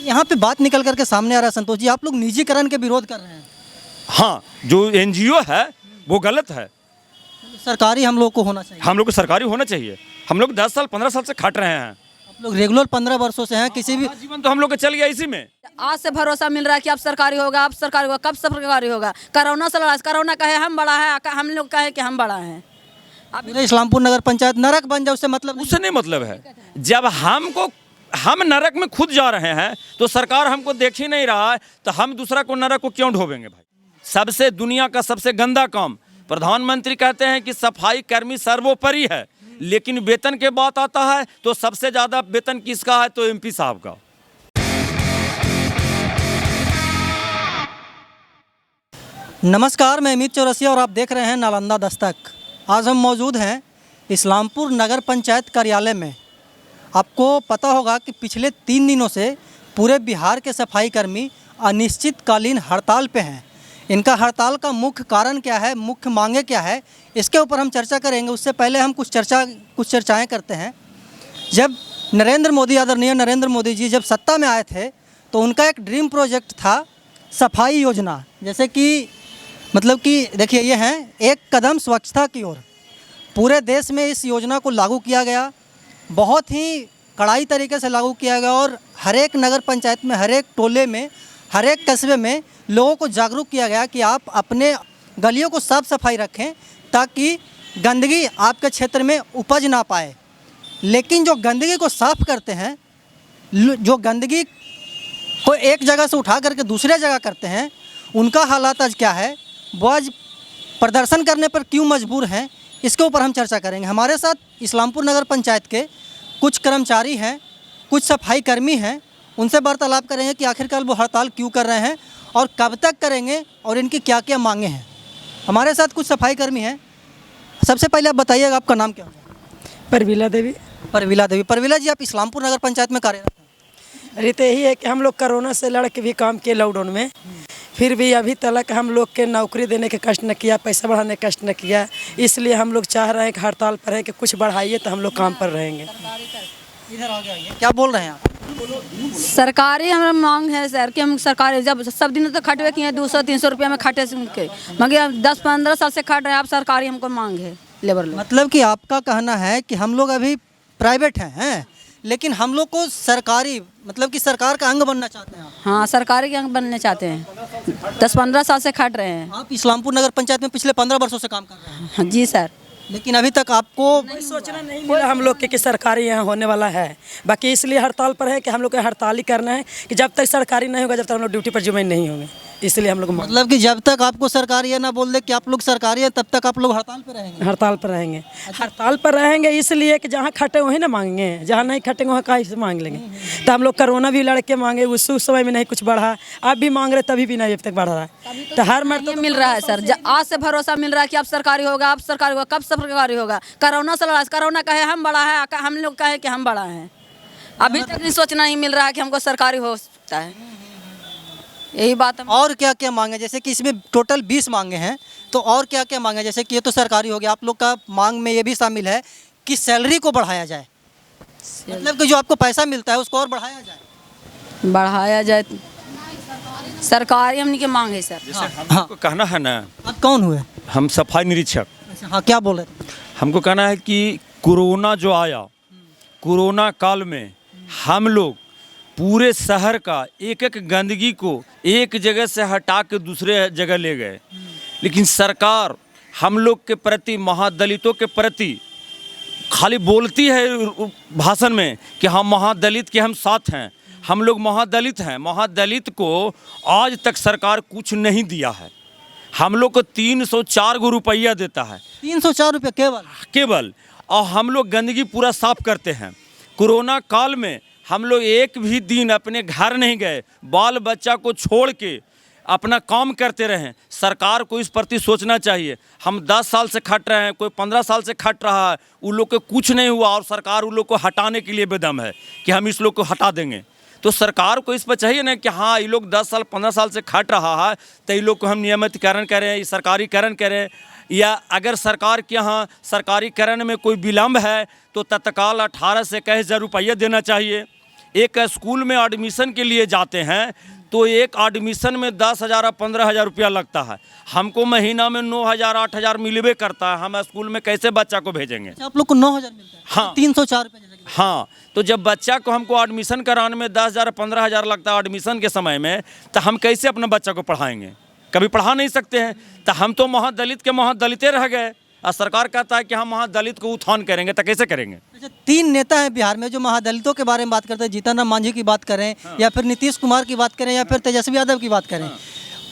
यहाँ पे बात निकल करके सामने आ रहा है संतोष जी, आप लोग निजीकरण के विरोध कर रहे हैं। हाँ, जो एनजीओ है वो गलत है। सरकारी हम लोग को होना चाहिए। हम लोग को सरकारी होना चाहिए। हम लोग 10 साल 15 साल से खट रहे हैं। आप लोग रेगुलर 15 वर्षों से हैं, किसी भी जीवन तो हम लोग का चल गया इसी में। आज से भरोसा मिल रहा है कि अब सरकारी होगा, अब सरकारी होगा। कब सरकारी होगा? कोरोना से लड़ा, कोरोना कहे हम बड़ा है, हम लोग कहे कि हम बड़ा हैं। पूरे इस्लामपुर नगर पंचायत नरक बन जाए, उससे मतलब उससे नहीं मतलब है। जब हम नरक में खुद जा रहे हैं तो सरकार हमको देख ही नहीं रहा है, तो हम दूसरा को नरक को क्यों ढोवेंगे भाई? सबसे दुनिया का सबसे गंदा काम, प्रधानमंत्री कहते हैं कि सफाई कर्मी सर्वोपरि है, लेकिन वेतन के बात आता है तो सबसे ज़्यादा वेतन किसका है? तो एमपी साहब का। नमस्कार, मैं अमित चौरसिया और आप देख रहे हैं नालंदा दस्तक। आज हम मौजूद हैं इस्लामपुर नगर पंचायत कार्यालय में। आपको पता होगा कि पिछले 3 दिनों से पूरे बिहार के सफाई कर्मी अनिश्चितकालीन हड़ताल पे हैं। इनका हड़ताल का मुख्य कारण क्या है, मुख्य मांगे क्या है, इसके ऊपर हम चर्चा करेंगे। उससे पहले हम कुछ चर्चाएं करते हैं। जब आदरणीय नरेंद्र मोदी जी जब सत्ता में आए थे तो उनका एक ड्रीम प्रोजेक्ट था सफाई योजना। जैसे कि देखिए, ये है एक कदम स्वच्छता की ओर। पूरे देश में इस योजना को लागू किया गया, बहुत ही कड़ाई तरीके से लागू किया गया और हर एक नगर पंचायत में, हर एक टोले में, हर एक कस्बे में लोगों को जागरूक किया गया कि आप अपने गलियों को साफ सफाई रखें ताकि गंदगी आपके क्षेत्र में उपज ना पाए। लेकिन जो गंदगी को साफ करते हैं, जो गंदगी को एक जगह से उठा करके दूसरे जगह करते हैं, उनका हालात आज क्या है, वो आज प्रदर्शन करने पर क्यों मजबूर हैं, इसके ऊपर हम चर्चा करेंगे। हमारे साथ इस्लामपुर नगर पंचायत के कुछ कर्मचारी हैं, कुछ सफाई कर्मी हैं। उनसे वार्तालाप करेंगे कि आखिरकार वो हड़ताल क्यों कर रहे हैं और कब तक करेंगे और इनकी क्या क्या मांगे हैं। हमारे साथ कुछ सफाई कर्मी हैं। सबसे पहले आप बताइएगा, आपका नाम क्या होगा? परवीला देवी। परवीला जी, आप इस्लामपुर नगर पंचायत में कार्यरत हैं। रीत यही है कि हम लोग कोरोना से लड़ के भी काम किए लॉकडाउन में, फिर भी अभी तक हम लोग के नौकरी देने के कष्ट न किया, पैसा बढ़ाने के कष्ट न किया। इसलिए हम लोग चाह रहे हैं कि हड़ताल पर है कि कुछ बढ़ाइए तो हम लोग काम पर रहेंगे। इधर आगे आइए, क्या बोल रहे हैं आप? सरकारी हमारा मांग है सर कि हम सरकारी, जब सब दिन तो खटवे किए 200-300 रुपया में खटे के, मगर 10-15 साल से खट रहे हैं। आप सरकारी हमको मांग है लेबर लोग। मतलब कि आपका कहना है कि हम लोग अभी प्राइवेट हैं, लेकिन हम लोग को सरकारी, मतलब कि सरकार का अंग बनना चाहते हैं आप? हाँ, सरकारी के अंग बनने चाहते हैं। 10-15 साल से खट रहे हैं। आप इस्लामपुर नगर पंचायत में पिछले 15 वर्षों से काम कर रहे हैं? हाँ जी सर। लेकिन अभी तक आपको सोचना नहीं मिला हम लोग के कि सरकारी यहाँ होने वाला है। बाकी इसलिए हड़ताल पर है कि हम लोग को हड़ताल ही करना है कि जब तक सरकारी नहीं होगा, जब तक हम लोग ड्यूटी पर ज्वाइन नहीं होंगे। इसलिए हम लोग मतलब कि जब तक आपको सरकार ये ना बोल दे कि आप लोग सरकारी है, तब तक आप लोग हड़ताल पर रहेंगे? हड़ताल पर रहेंगे। हड़ताल पर रहेंगे इसलिए कि जहाँ खटे वहीं ना मांगेंगे, जहाँ नहीं खटेंगे वहाँ कहाँ से मांग लेंगे। तो हम लोग कोरोना भी लड़के मांगे, उस समय में नहीं कुछ बढ़ा, अब भी मांग रहे तभी भी नहीं अब तक बढ़ रहा है। तो हर मर्तबा मिल रहा है सर। आज से भरोसा मिल रहा है कि अब सरकारी होगा, अब सरकारी होगा। कब सरकारी होगा? कोरोना से लड़ा, कोरोना कहे हम बड़ा है, हम लोग कहे कि हम बड़ा हैं। अभी तक नहीं सोचना नहीं मिल रहा है कि हमको सरकारी हो सकता है। यही बात है। और क्या क्या मांगे? जैसे कि इसमें टोटल 20 मांगे हैं, तो और क्या क्या मांगे? जैसे कि ये तो सरकारी हो गया, आप लोग का मांग में ये भी शामिल है कि सैलरी को बढ़ाया जाए, मतलब कि जो आपको पैसा मिलता है उसको और बढ़ाया जाए। सरकारी हमने की मांग है सर। हमको कहना है ना, आप कौन हुए? हम सफाई निरीक्षक। अच्छा, हाँ, क्या बोल रहे थे? हमको कहना है कि कोरोना जो आया, कोरोना काल में हम लोग पूरे शहर का एक एक गंदगी को एक जगह से हटा के दूसरे जगह ले गए। लेकिन सरकार हम लोग के प्रति, महादलितों के प्रति खाली बोलती है भाषण में कि हम महादलित के हम साथ हैं, हम लोग महादलित हैं। महादलित को आज तक सरकार कुछ नहीं दिया है। हम लोग को 304 रुपया देता है। 304 रुपये केवल। और हम लोग गंदगी पूरा साफ करते हैं। कोरोना काल में हम लोग एक भी दिन अपने घर नहीं गए, बाल बच्चा को छोड़ के अपना काम करते रहें। सरकार को इस प्रति सोचना चाहिए। हम 10 साल से खट रहे हैं, कोई 15 साल से खट रहा है, उन लोग को कुछ नहीं हुआ और सरकार उन लोग को हटाने के लिए बेदम है कि हम इस लोग को हटा देंगे। तो सरकार को इस पर चाहिए ना कि हाँ, ये लोग 10 साल 15 साल से खट रहा है तो ये लोग को हम नियमितीकरण करें, सरकारीकरण करें। या अगर सरकार के यहाँ सरकारीकरण में कोई विलम्ब है तो तत्काल 18 से 21,000 रुपया देना चाहिए। एक स्कूल में एडमिशन के लिए जाते हैं तो एक एडमिशन में 10,000 और 15,000 रुपया लगता है। हमको महीना में 9,000 8,000 मिलबे करता है, हम स्कूल में कैसे बच्चा को भेजेंगे? आप लोग को 9,000 मिलता है? हाँ। 304 रुपये जैसे कि। हाँ, तो जब बच्चा को हमको एडमिशन कराने में 10,000 15,000 लगता है एडमिशन के समय में, तो हम कैसे अपने बच्चा को पढ़ाएंगे? कभी पढ़ा नहीं सकते हैं। तो हम तो महादलित के महादलिते रह गए और सरकार कहता है कि हम महादलित को उत्थान करेंगे, तो कैसे करेंगे? अच्छा, 3 नेता हैं बिहार में जो महादलितों के बारे में बात करते हैं, जीतन राम मांझी की बात करें या फिर नीतीश कुमार की बात करें या फिर तेजस्वी यादव की बात करें,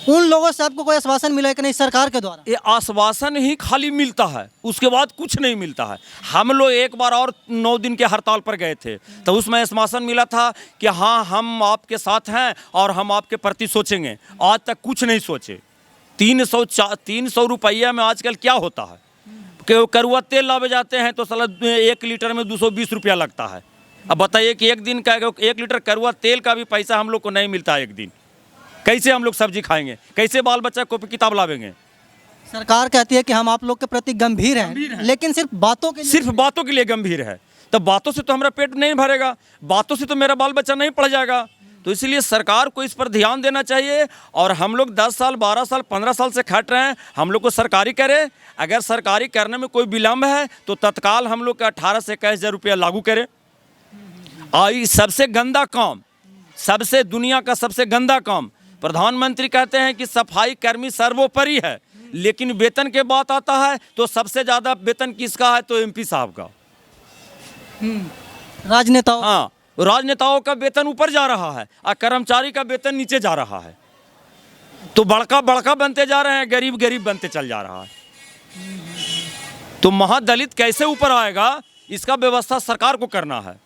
उन लोगों से आपको कोई आश्वासन मिला है कि नहीं सरकार के द्वारा? ये आश्वासन ही खाली मिलता है, उसके बाद कुछ नहीं मिलता है। हम लोग एक बार और 9 दिन के हड़ताल पर गए थे, तो उसमें आश्वासन मिला था कि हाँ हम आपके साथ हैं और हम आपके प्रति सोचेंगे। आज तक कुछ नहीं सोचे। 300 रुपया में आजकल क्या होता है कि करुआ तेल लावे जाते हैं तो साला 1 लीटर में 220 रुपया लगता है। अब बताइए कि एक दिन का 1 लीटर करुआ तेल का भी पैसा हम लोग को नहीं मिलता है एक दिन। कैसे हम लोग सब्जी खाएंगे? कैसे बाल बच्चा कॉपी किताब लावेंगे? सरकार कहती है कि हम आप लोग के प्रति गंभीर हैं, लेकिन सिर्फ बातों के लिए। सिर्फ बातों के लिए गंभीर है। तो बातों से तो हमारा पेट नहीं भरेगा, बातों से तो मेरा बाल बच्चा नहीं पढ़ जाएगा। तो इसलिए सरकार को इस पर ध्यान देना चाहिए। और हम लोग 10 साल 12 साल 15 साल से खट रहे हैं, हम लोग को सरकारी करे। अगर सरकारी करने में कोई विलम्ब है तो तत्काल हम लोग का 18 से 21,000 रुपया लागू करें। और सबसे गंदा काम, सबसे दुनिया का सबसे गंदा काम, प्रधानमंत्री कहते हैं कि सफाई कर्मी सर्वोपरि है, लेकिन वेतन के बात आता है तो सबसे ज़्यादा वेतन किसका है? तो MP साहब का। राजनेताओं। हाँ, राजनेताओं का वेतन ऊपर जा रहा है और कर्मचारी का वेतन नीचे जा रहा है। तो बड़का बड़का बनते जा रहे हैं, गरीब गरीब बनते चल जा रहा है। तो महादलित कैसे ऊपर आएगा, इसका व्यवस्था सरकार को करना है।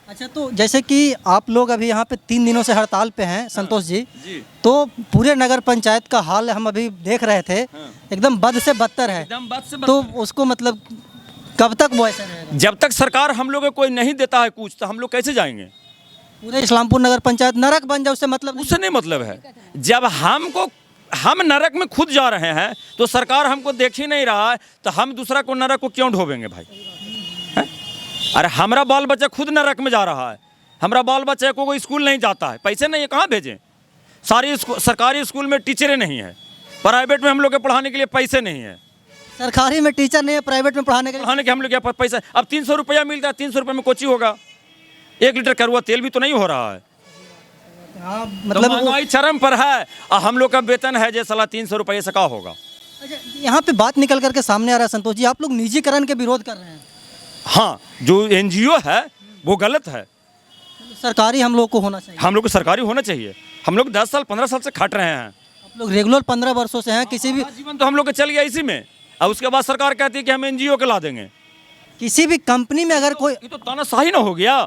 अच्छा, तो जैसे कि आप लोग अभी यहाँ पे 3 दिनों से हड़ताल पे हैं संतोष जी, तो पूरे नगर पंचायत का हाल हम अभी देख रहे थे, एकदम बद से बदतर है। एकदम बद से बदतर। तो उसको मतलब कब तक वो ऐसा रहेगा? जब तक सरकार हम लोग को कोई नहीं देता है कुछ, तो हम लोग कैसे जाएंगे? पूरे इस्लामपुर नगर पंचायत नरक बन जाए, उससे मतलब नहीं। उससे नहीं मतलब है। जब हम नरक में खुद जा रहे हैं तो सरकार हमको देख ही नहीं रहा है, तो हम दूसरा को नरक को क्यों ढोवेंगे भाई? है? अरे हमारा बाल बच्चा खुद नरक में जा रहा है, हमारा बाल बच्चा को स्कूल नहीं जाता है, पैसे नहीं है, कहाँ भेजें? सारी सरकारी स्कूल में टीचरें नहीं है, प्राइवेट में हम लोग के पढ़ाने के लिए पैसे नहीं है। सरकारी में टीचर नहीं है, प्राइवेट में पढ़ाने के लिए हम लोग के पास पैसा। अब 300 रुपया मिलता है, 300 रुपये में कोची होगा? 1 लीटर करुआ तेल भी तो नहीं हो रहा है। हाँ, मतलब मतलब महंगाई चरम पर है और हम लोग का वेतन है जो साला 300 रुपये से का होगा। अच्छा, यहाँ पे बात निकल करके सामने आ रहा है संतोष जी, आप लोग निजीकरण के विरोध कर रहे हैं। हाँ, जो NGO है वो गलत है। सरकारी हम लोग को होना चाहिए। हम लोग को सरकारी होना चाहिए। हम लोग 10 साल 15 साल से खट रहे हैं। आप लोग रेगुलर 15 वर्षों से हैं, किसी भी जीवन तो हम लोग का चल गया इसी में, और उसके बाद सरकार कहती है कि हम NGO के ला देंगे। किसी भी कंपनी में अगर कोई ये तो तानाशाही ना हो गया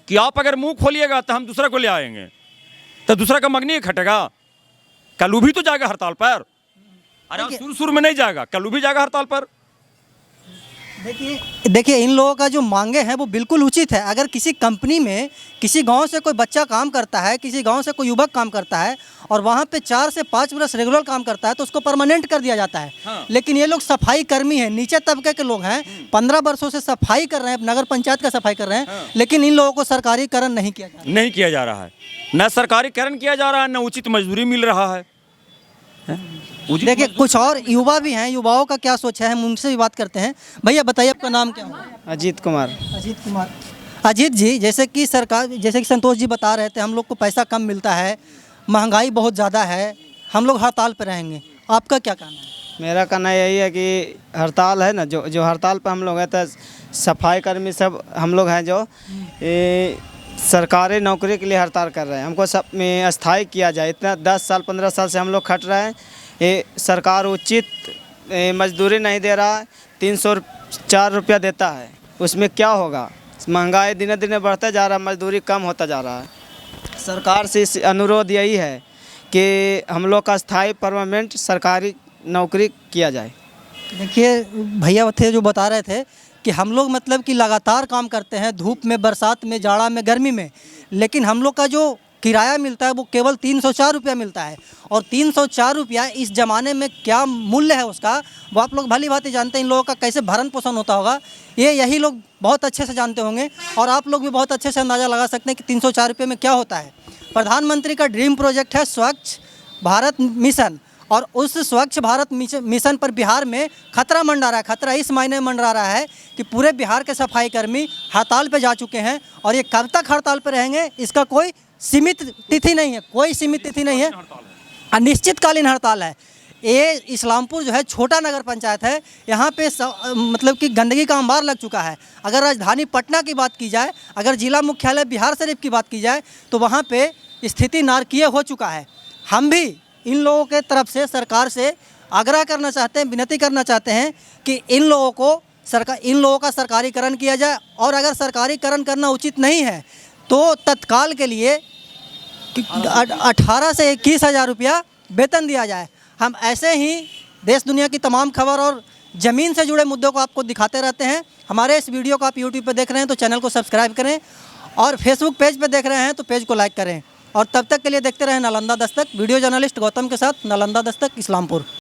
कि आप अगर मुंह खोलिएगा तो हम दूसरा को ले आएंगे, तो दूसरा का मगनी खटेगा। कल भी तो जाएगा हड़ताल पर। अरे शुरू में नहीं जाएगा, कल भी जाएगा हड़ताल पर। देखिए इन लोगों का जो मांगे हैं वो बिल्कुल उचित है। अगर किसी कंपनी में किसी गांव से कोई बच्चा काम करता है, किसी गांव से कोई युवक काम करता है और वहां पे 4 से 5 वर्ष रेगुलर काम करता है तो उसको परमानेंट कर दिया जाता है। हाँ। लेकिन ये लोग सफाई कर्मी हैं, नीचे तबके के लोग हैं, 15 वर्षों से सफाई कर रहे हैं, नगर पंचायत का सफाई कर रहे हैं। हाँ। लेकिन इन लोगों को सरकारीकरण नहीं किया जा रहा। नहीं किया जा रहा है, न सरकारीकरण किया जा रहा है, न उचित मजदूरी मिल रहा है। देखिए कुछ और युवा भी हैं, युवाओं का क्या सोच है, हम उनसे भी बात करते हैं। भैया बताइए आपका नाम क्या है? अजीत कुमार। अजीत कुमार। अजीत जी, जैसे कि संतोष जी बता रहे थे, हम लोग को पैसा कम मिलता है, महंगाई बहुत ज़्यादा है, हम लोग हड़ताल पर रहेंगे, आपका क्या कहना है? मेरा कहना यही है कि हड़ताल है ना, जो हड़ताल पर हम लोग हैं, तो सफाई कर्मी सब हम लोग हैं जो सरकारी नौकरी के लिए हड़ताल कर रहे हैं। हमको सब में अस्थाई किया जाए। इतना 10 साल 15 साल से हम लोग खट रहे हैं, ये सरकार उचित मजदूरी नहीं दे रहा है। 304 रुपया देता है, उसमें क्या होगा? महंगाई दिने दिने बढ़ता जा रहा है, मजदूरी कम होता जा रहा है। सरकार से इस अनुरोध यही है कि हम लोग का स्थायी परमानेंट सरकारी नौकरी किया जाए। देखिए भैया थे जो बता रहे थे कि हम लोग मतलब कि लगातार काम करते हैं, धूप में, बरसात में, जाड़ा में, गर्मी में, लेकिन हम लोग का जो किराया मिलता है वो केवल 304 रुपया मिलता है। और 304 रुपया इस ज़माने में क्या मूल्य है उसका, वो आप लोग भली भांति जानते हैं। इन लोगों का कैसे भरण पोषण होता होगा ये यही लोग बहुत अच्छे से जानते होंगे, और आप लोग भी बहुत अच्छे से अंदाज़ा लगा सकते हैं कि 304 रुपये में क्या होता है। प्रधानमंत्री का ड्रीम प्रोजेक्ट है स्वच्छ भारत मिशन, और उस स्वच्छ भारत मिशन पर बिहार में खतरा मंडरा रहा है। खतरा इस मायने में मंडरा रहा है कि पूरे बिहार के सफाई कर्मी हड़ताल पे जा चुके हैं, और ये कब तक हड़ताल पे रहेंगे इसका कोई सीमित तिथि नहीं है, कोई सीमित तिथि नहीं है, अनिश्चितकालीन हड़ताल है। ये इस्लामपुर जो है छोटा नगर पंचायत है, यहाँ पे मतलब कि गंदगी का अंबार लग चुका है। अगर राजधानी पटना की बात की जाए, अगर जिला मुख्यालय बिहार शरीफ की बात की जाए, तो वहाँ पे स्थिति नारकीय हो चुका है। हम भी इन लोगों के तरफ से सरकार से आग्रह करना चाहते हैं, विनती करना चाहते हैं कि इन लोगों का सरकारीकरण किया जाए, और अगर सरकारीकरण करना उचित नहीं है तो तत्काल के लिए 18 से 21 हज़ार रुपया वेतन दिया जाए। हम ऐसे ही देश दुनिया की तमाम खबर और ज़मीन से जुड़े मुद्दों को आपको दिखाते रहते हैं। हमारे इस वीडियो को आप यूट्यूब पर देख रहे हैं तो चैनल को सब्सक्राइब करें, और फेसबुक पेज पर देख रहे हैं तो पेज को लाइक करें। और तब तक के लिए देखते रहें नालंदा दस्तक। वीडियो जर्नलिस्ट गौतम के साथ नालंदा दस्तक, इस्लामपुर।